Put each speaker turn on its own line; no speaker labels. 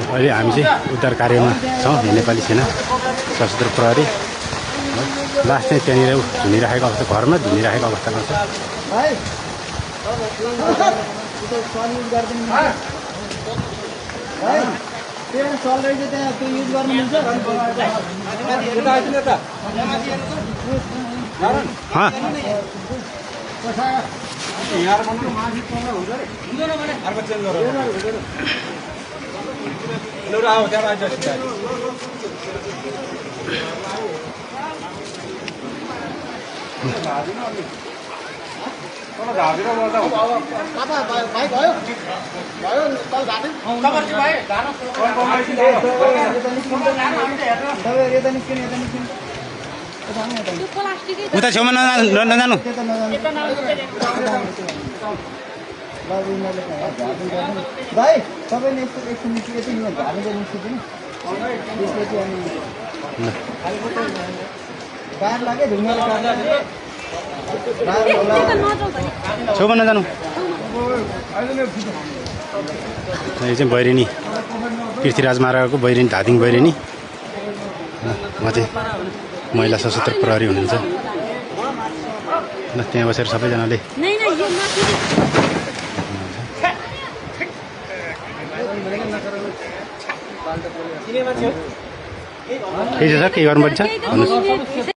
अहिले हामी चाहिँ उद्धार कार्यमा छौँ। नेपाली सेना सशस्त्र प्रहरी लास्ट चाहिँ त्यहाँनिर झुनिराखेको अवस्था, घरमा झुनिराखेको अवस्थामा छ। उता छेउमा नजानु।
भाइ तपाईले यस्तो एकछिन निस्केको थियो नि हामीले निस्केको नि त्यसपछि अनि कार लाग्यो ढुङ्गाले
छेउमा नजानु। यो चाहिँ बैरिनी पृथ्वीराज महाराजको बैरिनी, धादिङ बैरिनी। उहाँ चाहिँ महिला सशस्त्र प्रहरी हुनुहुन्छ। ल त्यहाँ बसेर सबैजनाले के छ सर, के गर्नुपर्छ भन्नुहोस्।